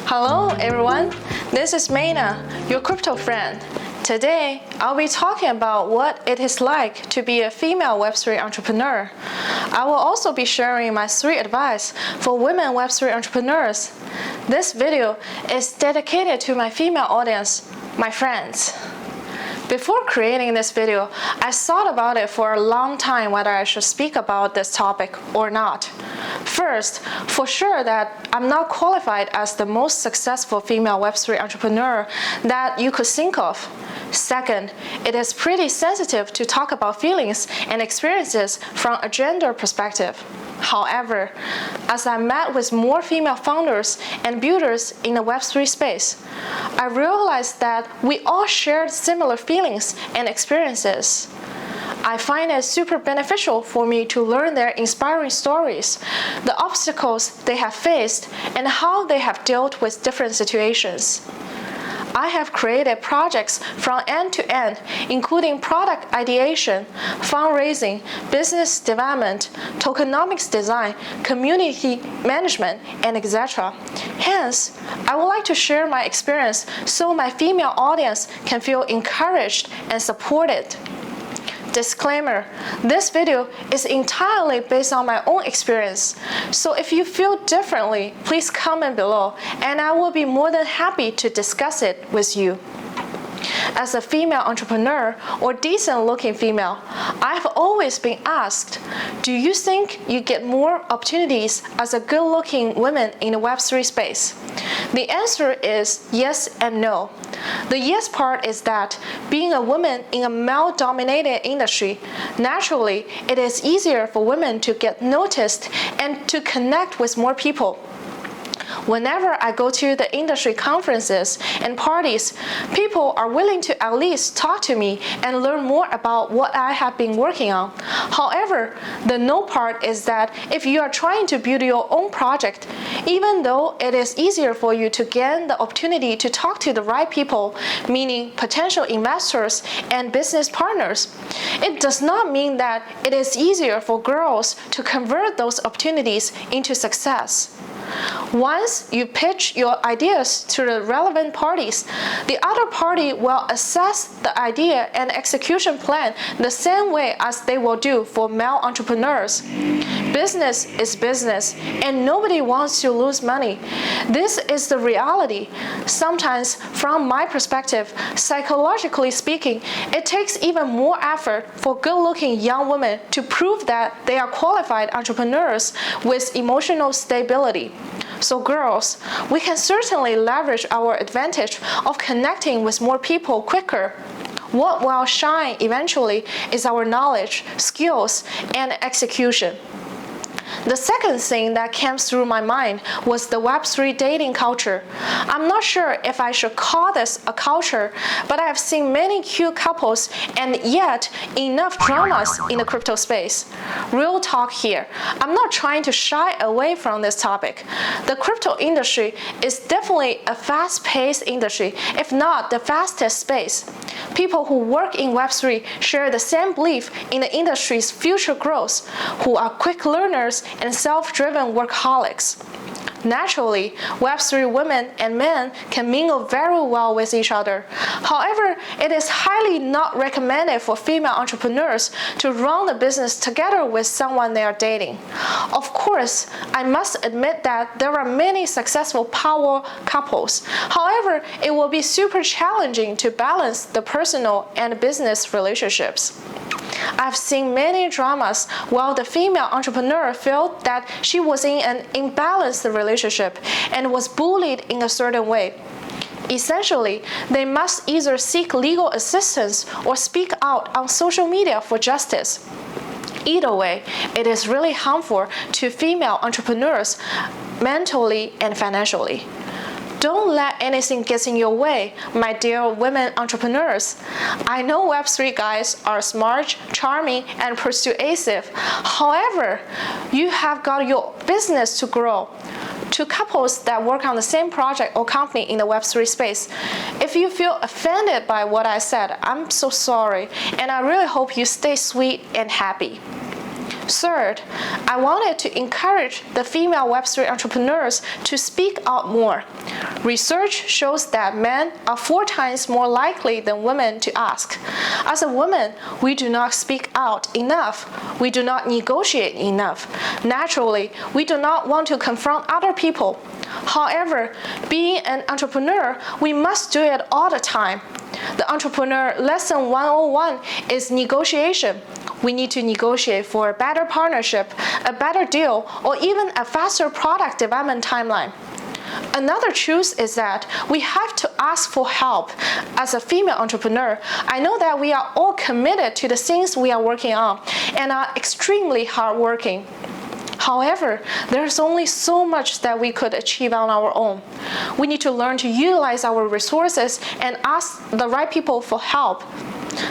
Hello everyone, this is Meina, your crypto friend. Today, I'll be talking about what it is like to be a female Web3 entrepreneur. I will also be sharing my 3 advice for women Web3 entrepreneurs. This video is dedicated to my female audience, my friends. Before creating this video, I thought about it for a long time whether I should speak about this topic or not. First, for sure that I'm not qualified as the most successful female Web3 entrepreneur that you could think of. Second, it is pretty sensitive to talk about feelings and experiences from a gender perspective. However, as I met with more female founders and builders in the Web3 space, I realized that we all shared similar feelings and experiences. I find it super beneficial for me to learn their inspiring stories, the obstacles they have faced, and how they have dealt with different situations. I have created projects from end to end, including product ideation, fundraising, business development, tokenomics design, community management, and etc. Hence, I would like to share my experience so my female audience can feel encouraged and supported. Disclaimer, this video is entirely based on my own experience, so if you feel differently, please comment below and I will be more than happy to discuss it with you. As a female entrepreneur or decent-looking female, I've always been asked, do you think you get more opportunities as a good-looking woman in the Web3 space? The answer is yes and no. The yes part is that being a woman in a male-dominated industry, naturally, it is easier for women to get noticed and to connect with more people. Whenever I go to the industry conferences and parties, people are willing to at least talk to me and learn more about what I have been working on. However, the no part is that if you are trying to build your own project, even though it is easier for you to gain the opportunity to talk to the right people, meaning potential investors and business partners, it does not mean that it is easier for girls to convert those opportunities into success. Once you pitch your ideas to the relevant parties, the other party will assess the idea and execution plan the same way as they will do for male entrepreneurs. Business is business, and nobody wants to lose money. This is the reality. Sometimes, from my perspective, psychologically speaking, it takes even more effort for good-looking young women to prove that they are qualified entrepreneurs with emotional stability. So girls, we can certainly leverage our advantage of connecting with more people quicker. What will shine eventually is our knowledge, skills, and execution. The second thing that came through my mind was the Web3 dating culture. I'm not sure if I should call this a culture, but I have seen many cute couples and yet enough dramas in the crypto space. Real talk here. I'm not trying to shy away from this topic. The crypto industry is definitely a fast-paced industry, if not the fastest space. People who work in Web3 share the same belief in the industry's future growth, who are quick learners and self-driven workaholics. Naturally, Web3 women and men can mingle very well with each other. However, it is highly not recommended for female entrepreneurs to run the business together with someone they are dating. Of course, I must admit that there are many successful power couples. However, it will be super challenging to balance the personal and business relationships. I've seen many dramas while the female entrepreneur felt that she was in an imbalanced relationship and was bullied in a certain way. Essentially, they must either seek legal assistance or speak out on social media for justice. Either way, it is really harmful to female entrepreneurs mentally and financially. Don't let anything get in your way, my dear women entrepreneurs. I know Web3 guys are smart, charming, and persuasive. However, you have got your business to grow. To couples that work on the same project or company in the Web3 space, if you feel offended by what I said, I'm so sorry, and I really hope you stay sweet and happy. Third, I wanted to encourage the female Web3 entrepreneurs to speak out more. Research shows that men are 4 times more likely than women to ask. As a woman, we do not speak out enough. We do not negotiate enough. Naturally, we do not want to confront other people. However, being an entrepreneur, we must do it all the time. The Entrepreneur Lesson 101 is negotiation. We need to negotiate for a better partnership, a better deal, or even a faster product development timeline. Another truth is that we have to ask for help. As a female entrepreneur, I know that we are all committed to the things we are working on and are extremely hardworking. However, there's only so much that we could achieve on our own. We need to learn to utilize our resources and ask the right people for help.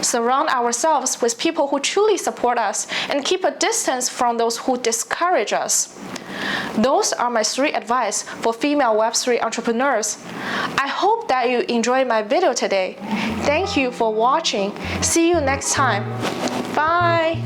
Surround ourselves with people who truly support us and keep a distance from those who discourage us. Those are my 3 advice for female Web3 entrepreneurs. I hope that you enjoyed my video today. Thank you for watching. See you next time. Bye.